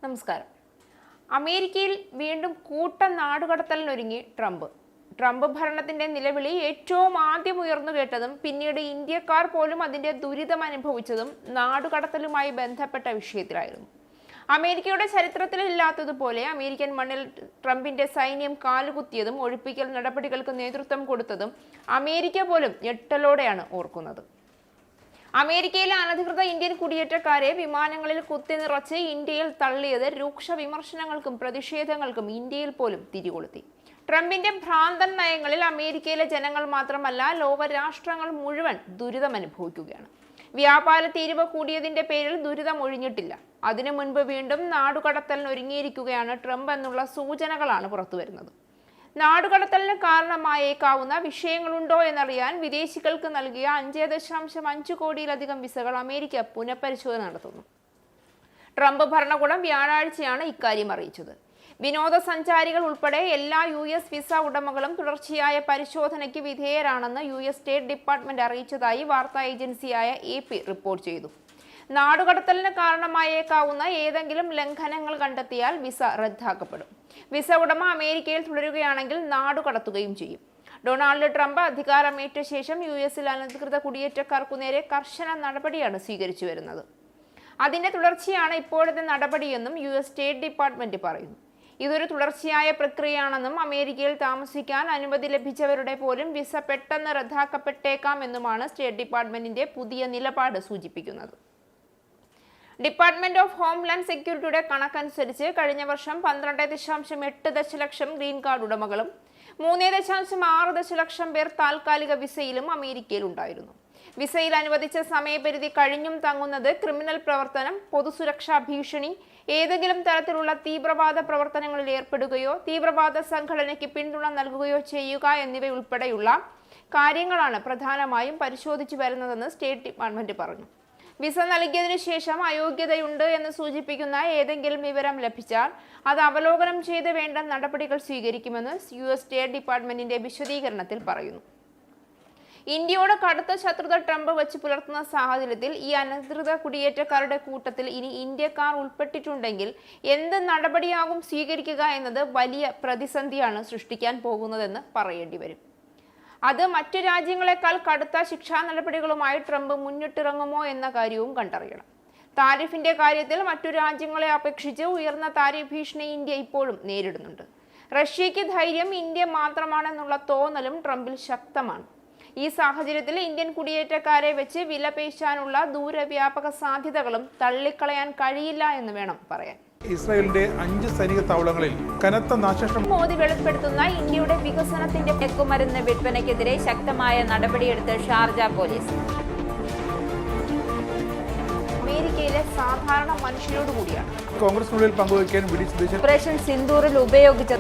നമസ്കാരം. അമേരിക്കയിൽ വീണ്ടും കൂട്ട നാടുകടത്തലിനൊരുങ്ങി ട്രംപ് ഭരണത്തിന്റെ നിലവിളി ഏറ്റവും ആദ്യം ഉയർന്നു കേട്ടതും പിന്നീട് ഇന്ത്യക്കാർ പോലും അതിന്റെ ദുരിതം അനുഭവിച്ചതും നാടുകടത്തലുമായി ബന്ധപ്പെട്ട വിഷയത്തിലായിരുന്നു. അമേരിക്കയുടെ ചരിത്രത്തിൽ ഇല്ലാത്തതുപോലെ അമേരിക്കൻ മണ്ണിൽ ട്രംപിന്റെ സൈന്യം കാലുകുത്തിയതും ഒഴിപ്പിക്കൽ നടപടികൾക്ക് നേതൃത്വം കൊടുത്തതും അമേരിക്ക പോലും ഞെട്ടലോടെയാണ് ഓർക്കുന്നത്. അമേരിക്കയിലെ അനധികൃത ഇന്ത്യൻ കുടിയേറ്റക്കാരെ വിമാനങ്ങളിൽ കുത്തിനിറച്ച് ഇന്ത്യയിൽ തള്ളിയത് രൂക്ഷ വിമർശനങ്ങൾക്കും പ്രതിഷേധങ്ങൾക്കും ഇന്ത്യയിൽ പോലും തിരികൊളുത്തി. ട്രംപിന്റെ ഭ്രാന്തൻ നയങ്ങളിൽ അമേരിക്കയിലെ ജനങ്ങൾ മാത്രമല്ല ലോകരാഷ്ട്രങ്ങൾ മുഴുവൻ ദുരിതമനുഭവിക്കുകയാണ്. വ്യാപാര തീരുവ കൂടിയതിന്റെ പേരിൽ ദുരിതം ഒഴിഞ്ഞിട്ടില്ല. അതിനു മുൻപ് വീണ്ടും നാടുകടത്തലിന് ഒരുങ്ങിയിരിക്കുകയാണ് ട്രംപ് എന്നുള്ള സൂചനകളാണ് പുറത്തുവരുന്നത്. നാടുകടത്തലിന് കാരണമായേക്കാവുന്ന വിഷയങ്ങളുണ്ടോ എന്നറിയാൻ വിദേശികൾക്ക് നൽകിയ 5.5 കോടിയിലധികം വിസകൾ അമേരിക്ക പുനഃപരിശോധന നടത്തുന്നു. ട്രംപ് ഭരണകൂടം വ്യാഴാഴ്ചയാണ് ഇക്കാര്യം അറിയിച്ചത്. വിനോദസഞ്ചാരികൾ ഉൾപ്പെടെ എല്ലാ US വിസ ഉടമകളും തുടർച്ചയായ പരിശോധനയ്ക്ക് വിധേയരാണെന്ന് US സ്റ്റേറ്റ് ഡിപ്പാർട്ട്മെന്റ് അറിയിച്ചതായി വാർത്താ ഏജൻസിയായ AP റിപ്പോർട്ട് ചെയ്തു. നാടുകടത്തലിന് കാരണമായേക്കാവുന്ന ഏതെങ്കിലും ലംഘനങ്ങൾ കണ്ടെത്തിയാൽ വിസ റദ്ദാക്കപ്പെടും. വിസ ഉടമ അമേരിക്കയിൽ തുടരുകയാണെങ്കിൽ നാടുകടത്തുകയും ചെയ്യും. ഡൊണാൾഡ് ട്രംപ് അധികാരമേറ്റ ശേഷം US അനധികൃത കുടിയേറ്റക്കാർക്കു നേരെ കർശന നടപടിയാണ് സ്വീകരിച്ചു വരുന്നത്. അതിന്റെ തുടർച്ചയാണ് ഇപ്പോഴത്തെ നടപടിയെന്നും US സ്റ്റേറ്റ് ഡിപ്പാർട്ട്മെന്റ് പറയുന്നു. ഇതൊരു തുടർച്ചയായ പ്രക്രിയയാണെന്നും അമേരിക്കയിൽ താമസിക്കാൻ അനുമതി ലഭിച്ചവരുടെ പോലും വിസ പെട്ടെന്ന് റദ്ദാക്കപ്പെട്ടേക്കാം എന്നുമാണ് സ്റ്റേറ്റ് ഡിപ്പാർട്ട്മെന്റിന്റെ പുതിയ നിലപാട് സൂചിപ്പിക്കുന്നത്. ഡിപ്പാർട്ട്മെന്റ് ഓഫ് ഹോംലാൻഡ് സെക്യൂരിറ്റിയുടെ കണക്കനുസരിച്ച് കഴിഞ്ഞ വർഷം 12.8 ദശലക്ഷം ഗ്രീൻ കാർഡ് ഉടമകളും 3.6 ദശലക്ഷം പേർ താൽക്കാലിക വിസയിലും അമേരിക്കയിൽ ഉണ്ടായിരുന്നു. വിസയിൽ അനുവദിച്ച സമയപരിധി കഴിഞ്ഞും തങ്ങുന്നത് ക്രിമിനൽ പ്രവർത്തനം, പൊതുസുരക്ഷാ ഭീഷണി, ഏതെങ്കിലും തരത്തിലുള്ള തീവ്രവാദ പ്രവർത്തനങ്ങളിൽ ഏർപ്പെടുകയോ തീവ്രവാദ സംഘടനയ്ക്ക് പിന്തുണ നൽകുകയോ ചെയ്യുക എന്നിവയുൾപ്പെടെയുള്ള കാര്യങ്ങളാണ് പ്രധാനമായും പരിശോധിച്ചു വരുന്നതെന്ന് സ്റ്റേറ്റ് ഡിപ്പാർട്ട്മെന്റ് പറഞ്ഞു. വിസ നൽകിയതിനു ശേഷം അയോഗ്യതയുണ്ട് എന്ന് സൂചിപ്പിക്കുന്ന ഏതെങ്കിലും വിവരം ലഭിച്ചാൽ അത് അവലോകനം ചെയ്ത് വേണ്ട നടപടികൾ സ്വീകരിക്കുമെന്ന് US സ്റ്റേറ്റ് ഡിപ്പാർട്ട്മെന്റിന്റെ വിശദീകരണത്തിൽ പറയുന്നു. ഇന്ത്യയോട് കടുത്ത ശത്രുത ട്രംപ് വെച്ച് പുലർത്തുന്ന സാഹചര്യത്തിൽ ഈ അനധികൃത കുടിയേറ്റക്കാരുടെ കൂട്ടത്തിൽ ഇനി ഇന്ത്യക്കാർ ഉൾപ്പെട്ടിട്ടുണ്ടെങ്കിൽ എന്ത് നടപടിയാകും സ്വീകരിക്കുക എന്നത് വലിയ പ്രതിസന്ധിയാണ് സൃഷ്ടിക്കാൻ പോകുന്നതെന്ന് പറയേണ്ടി വരും. അത് മറ്റു രാജ്യങ്ങളെക്കാൾ കടുത്ത ശിക്ഷാ നടപടികളുമായി ട്രംപ് മുന്നിട്ടിറങ്ങുമോ എന്ന കാര്യവും കണ്ടറിയണം. താരിഫിന്റെ കാര്യത്തിൽ മറ്റു രാജ്യങ്ങളെ അപേക്ഷിച്ച് ഉയർന്ന താരിഫ് ഭീഷണി ഇന്ത്യ ഇപ്പോഴും നേരിടുന്നുണ്ട്. റഷ്യയ്ക്ക് ധൈര്യം ഇന്ത്യ മാത്രമാണെന്നുള്ള തോന്നലും ട്രംപിൽ ശക്തമാണ്. ഈ സാഹചര്യത്തിൽ ഇന്ത്യൻ കുടിയേറ്റക്കാരെ വെച്ച് വിലപേശാനുള്ള ദൂരവ്യാപക സാധ്യതകളും തള്ളിക്കളയാൻ കഴിയില്ല എന്ന് വേണം പറയാൻ. ഇസ്രായേലിന്റെ 5 സൈനിക താവളങ്ങളിൽ കനത്ത നാശനഷ്ടം. മോദി വെളിപ്പെടുത്തുന്ന ഇന്ത്യയുടെ വികസനത്തിന്റെ മയക്കുമരുന്ന് വിൽപ്പനയ്ക്കെതിരെ ശക്തമായ നടപടിയെടുത്ത് ഷാർജ പോലീസ്. അമേരിക്കയിലെ സാധാരണ മനുഷ്യരോട് കൂടിയാണ് കോൺഗ്രസിനുള്ളിൽ പങ്കുവയ്ക്കാൻ ഓപ്പറേഷൻ സിന്ദൂറിൽ ഉപയോഗിച്ച